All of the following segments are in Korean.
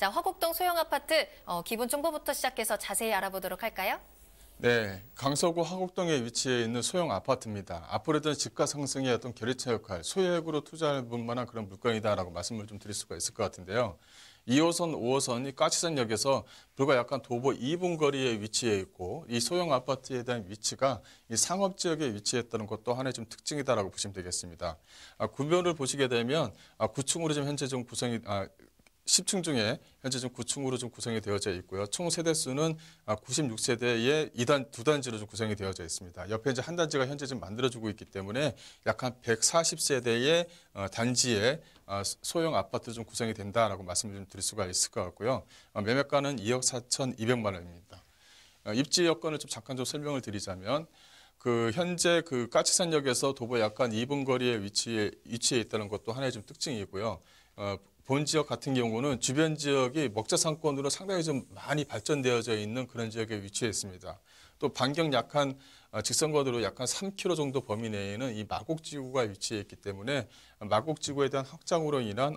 자, 화곡동 소형 아파트 기본 정보부터 시작해서 자세히 알아보도록 할까요? 네, 강서구 화곡동에 위치해 있는 소형 아파트입니다. 앞으로는 집가 상승의 어떤 결의체 역할, 소액으로 투자할 만한 그런 물건이다라고 말씀을 좀 드릴 수가 있을 것 같은데요. 2호선, 5호선이 까치산역에서 불과 약간 도보 2분 거리에 위치해 있고, 이 소형 아파트에 대한 위치가 이 상업지역에 위치했다는 것도 하나의 좀 특징이다라고 보시면 되겠습니다. 구별을 보시게 되면 9층으로 지금 현재 좀 구성이 10층 중에 현재 좀 9층으로 좀 구성이 되어져 있고요. 총 세대수는 96세대의 두 단지로 좀 구성이 되어져 있습니다. 옆에 이제 한 단지가 현재 좀 만들어지고 있기 때문에 약 한 140세대의 단지에 소형 아파트 좀 구성이 된다라고 말씀을 좀 드릴 수가 있을 것 같고요. 매매가는 2억 4,200만 원입니다. 입지 여건을 좀 잠깐 좀 설명을 드리자면 현재 까치산역에서 도보 약간 2분 거리에 위치해 있다는 것도 하나의 좀 특징이고요. 본 지역 같은 경우는 주변 지역이 먹자 상권으로 상당히 좀 많이 발전되어져 있는 그런 지역에 위치해 있습니다. 또 반경 약한 직선거리로 약간 3km 정도 범위 내에는 이 마곡지구가 위치해 있기 때문에 마곡지구에 대한 확장으로 인한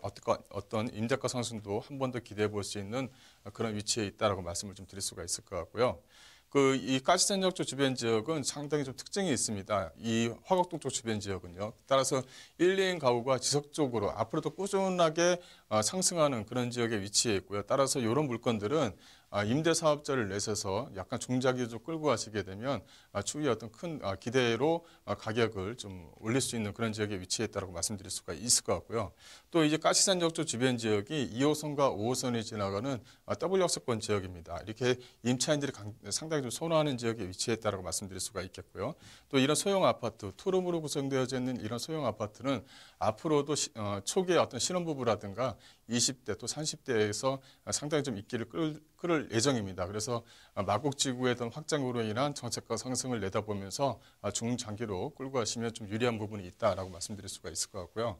어떤 임대가 상승도 한 번 더 기대해 볼 수 있는 그런 위치에 있다라고 말씀을 좀 드릴 수가 있을 것 같고요. 이 까치산역 쪽 주변 지역은 상당히 좀 특징이 있습니다. 이 화곡동 쪽 주변 지역은요. 따라서 1, 2인 가구가 지속적으로 앞으로도 꾸준하게 상승하는 그런 지역에 위치해 있고요. 따라서 이런 물건들은 임대사업자를 내셔서 약간 중자기를 좀 끌고 가시게 되면 추후에 어떤 큰 기대로 가격을 좀 올릴 수 있는 그런 지역에 위치해 있다고 말씀드릴 수가 있을 것 같고요. 또 이제 까치산역 쪽 주변 지역이 2호선과 5호선이 지나가는 더블 역세권 지역입니다. 이렇게 임차인들이 상당히 좀 선호하는 지역에 위치해 있다고 말씀드릴 수가 있겠고요. 또 이런 소형 아파트, 투룸으로 구성되어져 있는 이런 소형 아파트는 앞으로도 초기에 어떤 신혼부부라든가 20대 또 30대에서 상당히 좀 인기를 끌을 예정입니다. 그래서 마곡지구의 어떤 확장으로 인한 정책가 상승을 내다보면서 중장기로 끌고 가시면 좀 유리한 부분이 있다라고 말씀드릴 수가 있을 것 같고요.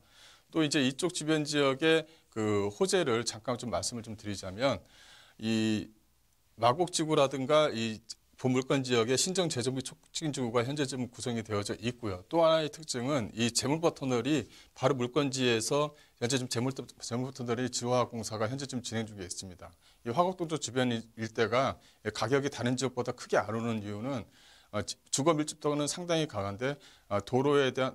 또 이제 이쪽 주변 지역의 호재를 잠깐 좀 말씀을 좀 드리자면 이 마곡지구라든가 이 보물권 지역의 신정 재정비 촉진지구가 현재 좀 구성이 되어져 있고요. 또 하나의 특징은 이 재물포 터널이 바로 물권지에서 현재 좀 재물포 터널이 지화 공사가 현재 좀 진행 중에 있습니다. 이 화곡동 쪽 주변 일대가 가격이 다른 지역보다 크게 안 오르는 이유는 주거 밀집도는 상당히 강한데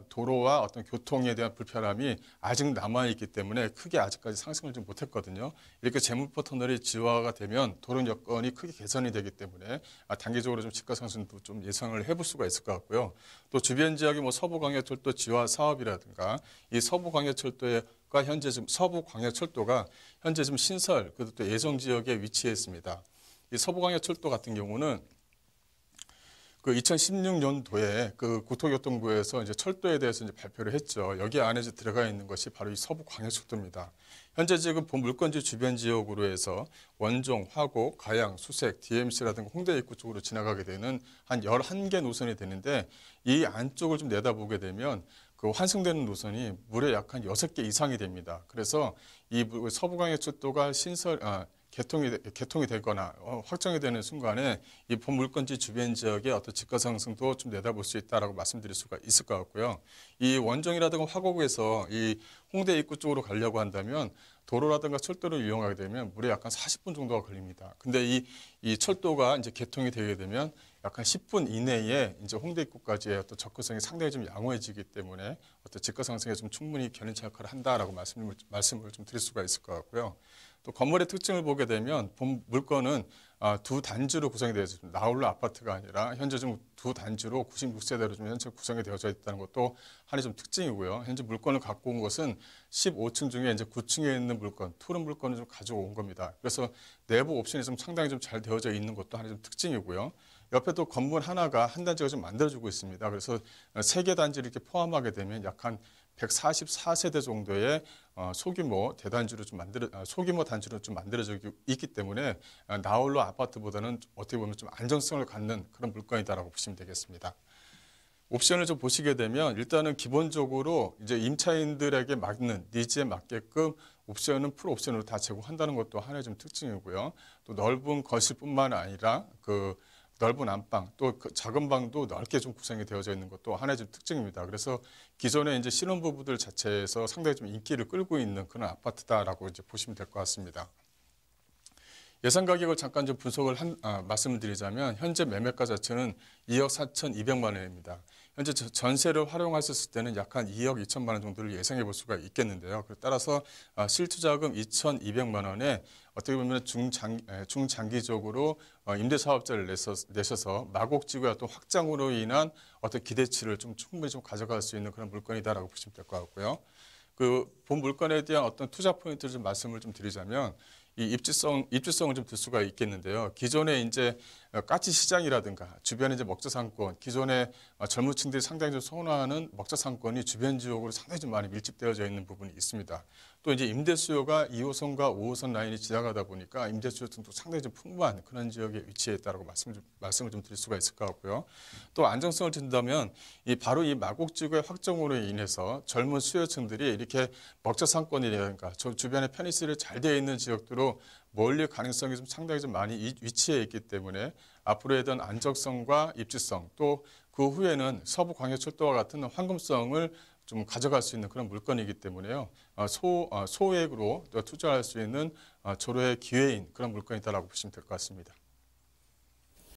도로와 어떤 교통에 대한 불편함이 아직 남아있기 때문에 크게 아직까지 상승을 좀 못했거든요. 이렇게 재물포 터널이 지화가 되면 도로 여건이 크게 개선이 되기 때문에 단기적으로 좀 집가 상승도 좀 예상을 해볼 수가 있을 것 같고요. 또 주변 지역이 서부광역철도 지화 사업이라든가 이 서부광역철도가 현재 지금 서부광역철도가 현재 좀 신설 그리고 또 예정 지역에 위치해 있습니다. 이 서부광역철도 같은 경우는 2016년도에 국토교통부에서 이제 철도에 대해서 이제 발표를 했죠. 여기 안에 이제 들어가 있는 것이 바로 이 서부광역철도입니다. 현재 지금 본 물건지 주변 지역으로 해서 원종, 화곡, 가양, 수색, DMC라든가 홍대 입구 쪽으로 지나가게 되는 한 11개 노선이 되는데 이 안쪽을 좀 내다보게 되면 환승되는 노선이 무려 약 한 6개 이상이 됩니다. 그래서 이 서부광역철도가 개통이 되거나 확정이 되는 순간에 이 본 물건지 주변 지역의 어떤 집가 상승도 좀 내다볼 수 있다라고 말씀드릴 수가 있을 것 같고요. 이 원정이라든가 화곡에서 이 홍대 입구 쪽으로 가려고 한다면 도로라든가 철도를 이용하게 되면 무려 약간 40분 정도가 걸립니다. 근데 이 철도가 이제 개통이 되게 되면 약간 10분 이내에 이제 홍대 입구까지의 어떤 접근성이 상당히 좀 양호해지기 때문에 어떤 집가 상승에 좀 충분히 견인차 역할을 한다라고 말씀을 좀 드릴 수가 있을 것 같고요. 또 건물의 특징을 보게 되면 본 물건은 두 단지로 구성이 되어 있습니다. 나홀로 아파트가 아니라 현재 좀 두 단지로 96세대로 좀 현재 구성이 되어져 있다는 것도 하나의 좀 특징이고요. 현재 물건을 갖고 온 것은 15층 중에 이제 9층에 있는 물건, 투룸 물건을 좀 가져온 겁니다. 그래서 내부 옵션이 좀 상당히 좀 잘 되어져 있는 것도 하나의 좀 특징이고요. 옆에 또 건물 하나가 한 단지가 좀 만들어지고 있습니다. 그래서 3개 단지를 이렇게 포함하게 되면 약 한 144세대 정도의 소규모 단지로 좀 만들어져 있기 때문에 나홀로 아파트보다는 어떻게 보면 좀 안정성을 갖는 그런 물건이다라고 보시면 되겠습니다. 옵션을 좀 보시게 되면 일단은 기본적으로 이제 임차인들에게 맞는 니즈에 맞게끔 옵션은 풀 옵션으로 다 제공한다는 것도 하나의 좀 특징이고요. 또 넓은 거실뿐만 아니라 넓은 안방, 또 작은 방도 넓게 좀 구성이 되어져 있는 것도 하나의 좀 특징입니다. 그래서 기존에 이제 신혼부부들 자체에서 상당히 좀 인기를 끌고 있는 그런 아파트다라고 이제 보시면 될 것 같습니다. 예상 가격을 잠깐 좀 분석을 말씀을 드리자면 현재 매매가 자체는 2억 4,200만 원입니다. 현재 전세를 활용하셨을 때는 약 한 2억 2천만 원 정도를 예상해 볼 수가 있겠는데요. 따라서 실투자금 2,200만 원에 어떻게 보면 중장기적으로 임대사업자를 내셔서 마곡지구의 어떤 확장으로 인한 어떤 기대치를 좀 충분히 좀 가져갈 수 있는 그런 물건이다라고 보시면 될 것 같고요. 그 본 물건에 대한 어떤 투자 포인트를 좀 말씀을 좀 드리자면 이 입지성을 좀 들 수가 있겠는데요. 기존에 이제 가치 시장이라든가 주변에 이제 먹자 상권, 기존에 젊은 층들이 상당히 좀 선호하는 먹자 상권이 주변 지역으로 상당히 좀 많이 밀집되어져 있는 부분이 있습니다. 또 이제 임대 수요가 2호선과 5호선 라인이 지나가다 보니까 임대 수요도 상당히 좀 풍부한 그런 지역에 위치해 있다라고 말씀을 좀 드릴 수가 있을 것 같고요. 또 안정성을 든다면 바로 이 마곡지구의 확정으로 인해서 젊은 수요층들이 이렇게 먹자 상권이라든가 주변에 편의시설이 잘 되어 있는 지역들로 몰릴 가능성이 좀 상당히 좀 많이 위치해 있기 때문에 앞으로의 어떤 안정성과 입지성 또 그 후에는 서부광역철도와 같은 황금성을 좀 가져갈 수 있는 그런 물건이기 때문에요. 소액으로 투자할 수 있는 조로의 기회인 그런 물건이다라고 보시면 될 것 같습니다.